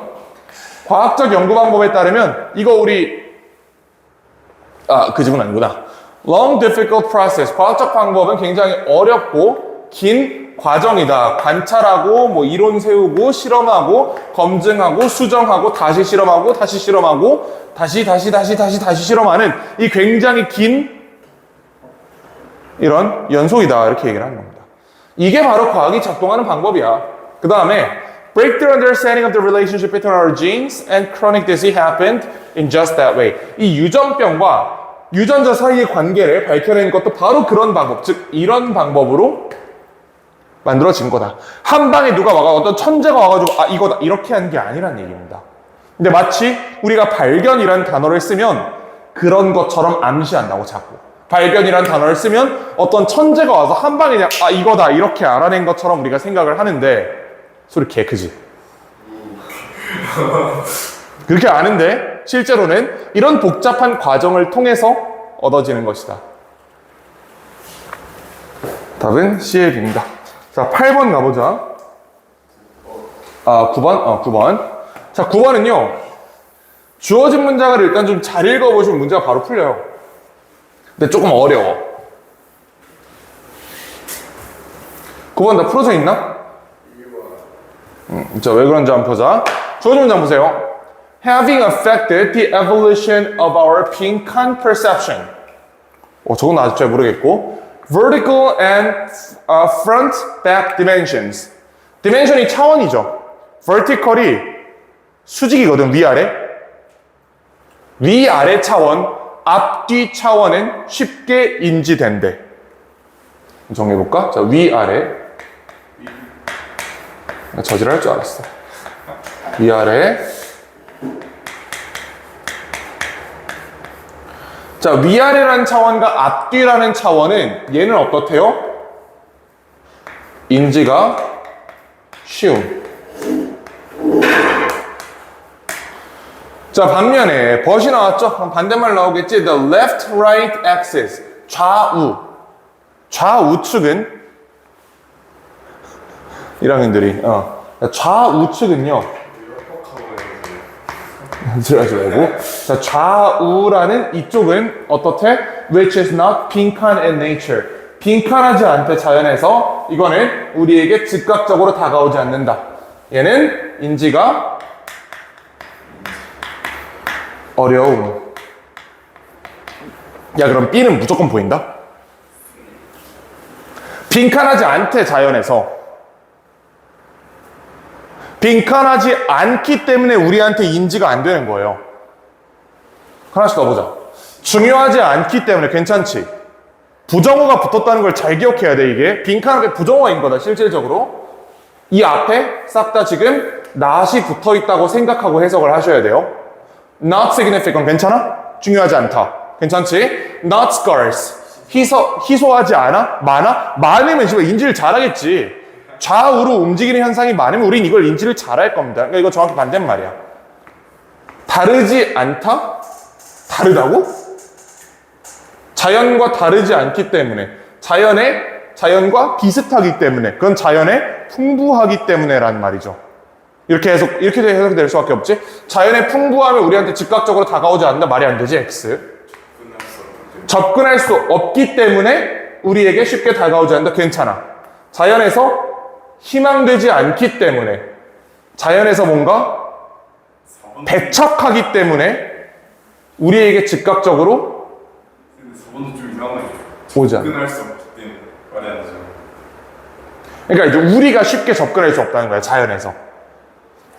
Speaker 1: 과학적 연구 방법에 따르면 이거 우리 그 집은 아니구나. Long difficult process. 과학적 방법은 굉장히 어렵고 긴 과정이다. 관찰하고 뭐 이론 세우고 실험하고 검증하고 수정하고 다시 실험하고 다시 실험하고 다시 실험하는 이 굉장히 긴 이런 연속이다. 이렇게 얘기를 하는 겁니다. 이게 바로 과학이 작동하는 방법이야. 그 다음에 breakthrough understanding of the relationship between our genes and chronic disease happened in just that way. 이 유전병과 유전자 사이의 관계를 밝혀내는 것도 바로 그런 방법, 즉 이런 방법으로 만들어진 거다. 한 방에 누가 어떤 천재가 와가지고 이거다 이렇게 하는 게 아니란 얘기입니다. 근데 마치 우리가 발견이라는 단어를 쓰면 그런 것처럼 암시한다고 자꾸. 발견이라는 단어를 쓰면 어떤 천재가 와서 한 방에 그냥 이거다 이렇게 알아낸 것처럼 우리가 생각을 하는데 소리 개 크지. 그렇게 아는데 실제로는 이런 복잡한 과정을 통해서 얻어지는 것이다. 답은 C의 B입니다. 자, 8번 가보자. 9번? 9번. 자, 9번은요. 주어진 문장을 일단 좀 잘 읽어보시면 문제가 바로 풀려요. 근데 조금 어려워. 9번 다 풀어져 있나? 자, 왜 그런지 한번 보자. 주어진 문장 보세요. Having affected the evolution of our 빈칸 perception. 저건 나 아직 잘 모르겠고. Vertical and front, back dimensions. dimension이 차원이죠. vertical이 수직이거든, 위아래. 위아래 차원, 앞뒤 차원은 쉽게 인지된대. 정해볼까? 자, 위아래. 저지랄 줄 알았어. 위아래. 자, 위아래라는 차원과 앞뒤라는 차원은 얘는 어떻대요? 인지가 쉬운. 자, 반면에 벗이 나왔죠? 그럼 반대말 나오겠지? The left, right axis. 좌우. 좌우측은 1학년들이 좌우측은요. 들어가지 말고. 자, 좌우라는 이쪽은 어떻대? Which is not 빈칸 in nature. 빈칸하지 않대, 자연에서. 이거는 우리에게 즉각적으로 다가오지 않는다. 얘는 인지가 어려움. 야, 그럼 B는 무조건 보인다? 빈칸하지 않대, 자연에서. 빈칸하지 않기 때문에 우리한테 인지가 안 되는 거예요. 하나씩 더 보자. 중요하지 않기 때문에 괜찮지. 부정어가 붙었다는 걸 잘 기억해야 돼, 이게. 빈칸에 부정어인 거다, 실질적으로. 이 앞에 싹 다 지금 not이 붙어 있다고 생각하고 해석을 하셔야 돼요. Not significant, 괜찮아? 중요하지 않다. 괜찮지? Not scarce. 희소하지 않아? 많아? 많으면 지금 인지를 잘하겠지. 좌우로 움직이는 현상이 많으면 우린 이걸 인지를 잘할 겁니다. 그러니까 이거 정확히 반대말이야. 다르지 않다? 다르다고? 자연과 다르지 않기 때문에, 자연과 비슷하기 때문에, 그건 자연에 풍부하기 때문에라는 말이죠. 이렇게 해석될 수밖에 없지. 자연의 풍부함이 우리한테 즉각적으로 다가오지 않는다. 말이 안 되지, X. 접근할 수 없기 때문에 우리에게 쉽게 다가오지 않는다. 괜찮아. 자연에서 희망되지 않기 때문에, 자연에서 뭔가 배척하기 때문에 우리에게 즉각적으로
Speaker 2: 4번도 좀 이상하네.
Speaker 1: 오지 않아.
Speaker 2: 접근할 수 없기 때문에 말이 안 되죠.
Speaker 1: 그러니까 이제 우리가 쉽게 접근할 수 없다는 거야, 자연에서.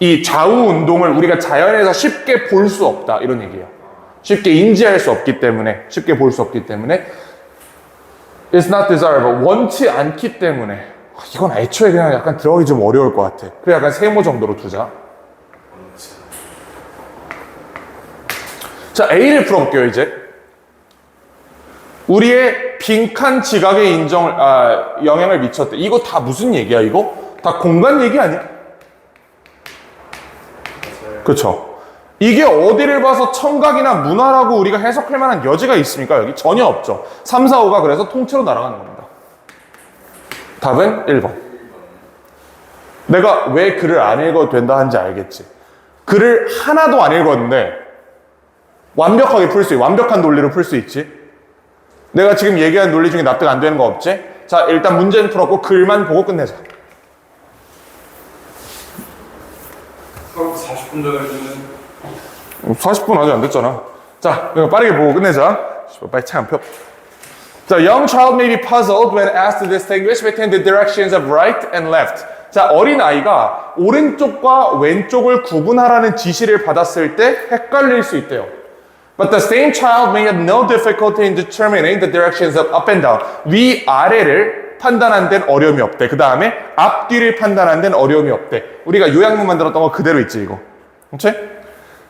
Speaker 1: 이 좌우 운동을 우리가 자연에서 쉽게 볼 수 없다, 이런 얘기예요. 쉽게 인지할 수 없기 때문에, 쉽게 볼 수 없기 때문에 it's not desirable, 원치 않기 때문에. 이건 애초에 그냥 약간 들어가기 좀 어려울 것 같아. 그래, 약간 세모 정도로 두자. 자, A를 풀어볼게요, 이제. 우리의 빈칸 지각에 영향을 미쳤대. 이거 다 무슨 얘기야, 이거? 다 공간 얘기 아니야? 그렇죠. 이게 어디를 봐서 청각이나 문화라고 우리가 해석할 만한 여지가 있습니까? 여기 전혀 없죠. 3, 4, 5가 그래서 통째로 날아가는 겁니다. 답은 1번. 내가 왜 글을 안 읽어도 된다 하는지 알겠지. 글을 하나도 안 읽었는데 완벽하게 풀 수 있지. 완벽한 논리로 풀 수 있지. 내가 지금 얘기한 논리 중에 납득 안 되는 거 없지? 자, 일단 문제는 풀었고 글만 보고 끝내자.
Speaker 2: 서로 40분 전에는
Speaker 1: 40분 아직 안 됐잖아. 자, 이거 빠르게 보고 끝내자. 빨리 차 안 펴. 자, young child may be puzzled when asked to distinguish between the directions of right and left. 자, 어린 아이가 오른쪽과 왼쪽을 구분하라는 지시를 받았을 때 헷갈릴 수 있대요. But the same child may have no difficulty in determining the directions of up and down. 위, 아래를 판단하는 데는 어려움이 없대. 그 다음에 앞뒤를 판단하는 데는 어려움이 없대. 우리가 요약문 만들었던 거 그대로 있지, 이거. 그렇지?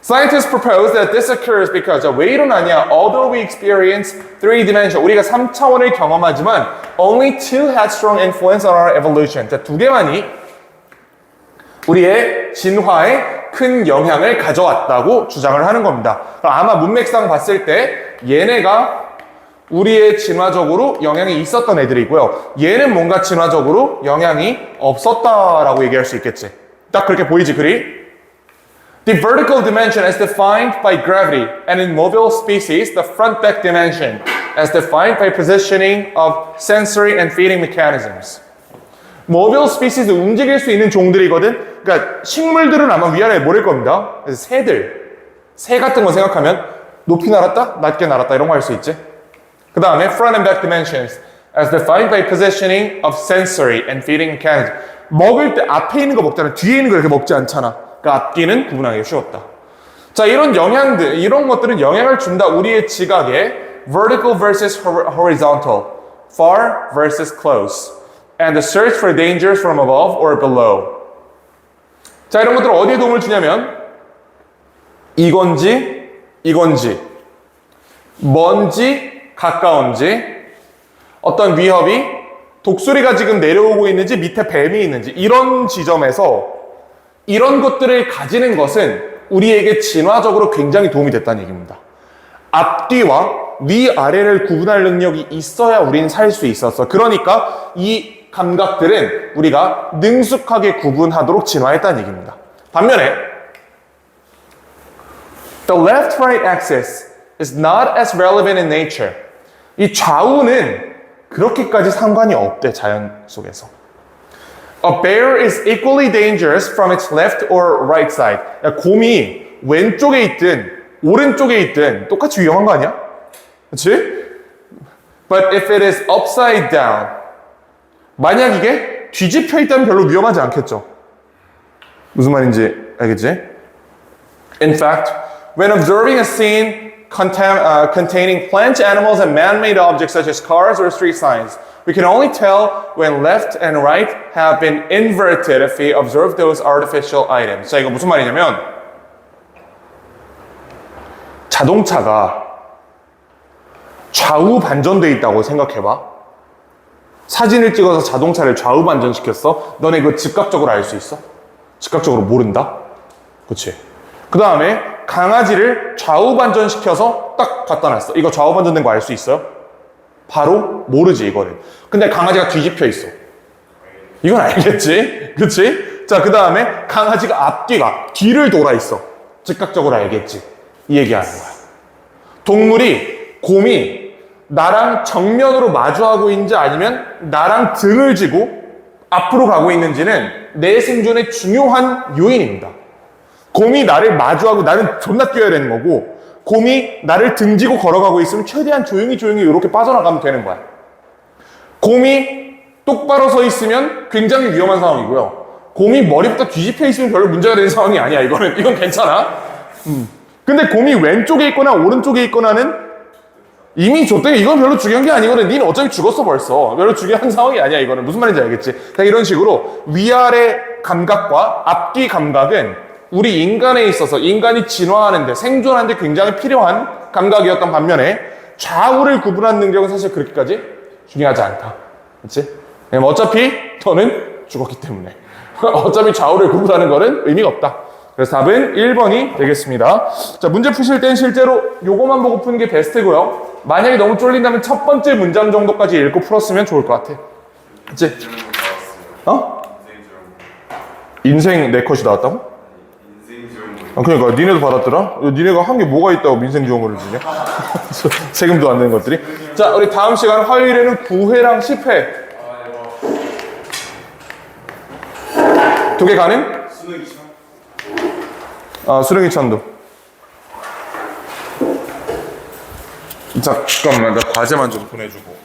Speaker 1: Scientists propose that this occurs because, 자, 왜 일어나냐? Although we experience three dimension, 우리가 3차원을 경험하지만 only two had strong influence on our evolution. 자, 두 개만이 우리의 진화에 큰 영향을 가져왔다고 주장을 하는 겁니다. 아마 문맥상 봤을 때 얘네가 우리의 진화적으로 영향이 있었던 애들이고요. 얘는 뭔가 진화적으로 영향이 없었다라고 얘기할 수 있겠지. 딱 그렇게 보이지, 글이? The vertical dimension as defined by gravity, and in mobile species, the front-back dimension as defined by positioning of sensory and feeding mechanisms. mobile species, 움직일 수 있는 종들이거든? 그러니까 식물들은 아마 위아래에 모를 겁니다. 그래서 새 같은 거 생각하면 높이 날았다, 낮게 날았다 이런 거 할 수 있지. 그 다음에 front and back dimensions as defined by positioning of sensory and feeding mechanisms. 먹을 때 앞에 있는 거 먹잖아. 뒤에 있는 거 이렇게 먹지 않잖아. 그 앞뒤는 구분하기 쉬웠다. 자, 이런 영향들, 이런 것들은 영향을 준다. 우리의 지각에 vertical versus horizontal, far versus close, and the search for dangers from above or below. 자, 이런 것들은 어디에 도움을 주냐면 이건지, 먼지, 가까운지, 어떤 위협이 독수리가 지금 내려오고 있는지 밑에 뱀이 있는지 이런 지점에서 이런 것들을 가지는 것은 우리에게 진화적으로 굉장히 도움이 됐다는 얘기입니다. 앞뒤와 위아래를 구분할 능력이 있어야 우리는 살 수 있었어. 그러니까 이 감각들은 우리가 능숙하게 구분하도록 진화했다는 얘기입니다. 반면에 The left-right axis is not as relevant in nature. 이 좌우는 그렇게까지 상관이 없대, 자연 속에서. A bear is equally dangerous from its left or right side. 곰이 왼쪽에 있든 오른쪽에 있든 똑같이 위험한 거 아니야? 그렇지? But if it is upside down, 만약 이게 뒤집혀 있다면 별로 위험하지 않겠죠. 무슨 말인지 알겠지? In fact, when observing a scene containing plant, animals, and man-made objects such as cars or street signs. We can only tell when left and right have been inverted if we observe those artificial items. 자, 이거 무슨 말이냐면 자동차가 좌우 반전돼 있다고 생각해봐. 사진을 찍어서 자동차를 좌우 반전시켰어. 너네 그거 즉각적으로 알 수 있어? 즉각적으로 모른다? 그치? 그 다음에 강아지를 좌우 반전시켜서 딱 갖다 놨어. 이거 좌우 반전된 거 알 수 있어요? 바로 모르지 이거는. 근데 강아지가 뒤집혀 있어. 이건 알겠지? 그치? 자, 그 다음에 강아지가 앞뒤가 뒤를 돌아 있어. 즉각적으로 알겠지? 이 얘기하는 거야. 동물이 곰이 나랑 정면으로 마주하고 있는지 아니면 나랑 등을 지고 앞으로 가고 있는지는 내 생존의 중요한 요인입니다. 곰이 나를 마주하고 나는 존나 뛰어야 되는 거고, 곰이 나를 등지고 걸어가고 있으면 최대한 조용히 이렇게 빠져나가면 되는 거야. 곰이 똑바로 서 있으면 굉장히 위험한 상황이고요. 곰이 머리부터 뒤집혀 있으면 별로 문제가 되는 상황이 아니야. 이건 괜찮아. 근데 곰이 왼쪽에 있거나 오른쪽에 있거나는 이미 줬더니 이건 별로 중요한 게 아니거든. 니는 어차피 죽었어 벌써. 별로 중요한 상황이 아니야. 이거는 무슨 말인지 알겠지? 자, 이런 식으로 위아래 감각과 앞뒤 감각은 우리 인간에 있어서 인간이 진화하는데 생존하는데 굉장히 필요한 감각이었던 반면에 좌우를 구분하는 능력은 사실 그렇게까지 중요하지 않다. 그렇지? 어차피 너는 죽었기 때문에 어차피 좌우를 구분하는 거는 의미가 없다. 그래서 답은 1번이 되겠습니다. 자, 문제 푸실 땐 실제로 요거만 보고 푸는 게 베스트고요. 만약에 너무 쫄린다면 첫 번째 문장 정도까지 읽고 풀었으면 좋을 것 같아. 그치? 어? 인생 내 컷이 나왔다고? 아, 그러니까 니네도 받았더라? 니네가 한 게 뭐가 있다고 민생지원금을 주냐? 세금도 안 내는 것들이. 자, 우리 다음 시간 화요일에는 9회랑 10회 두 개 가능?
Speaker 2: 수능 2차.
Speaker 1: 아, 수능 2찬도. 자, 잠깐만, 나 과제만 좀 보내주고.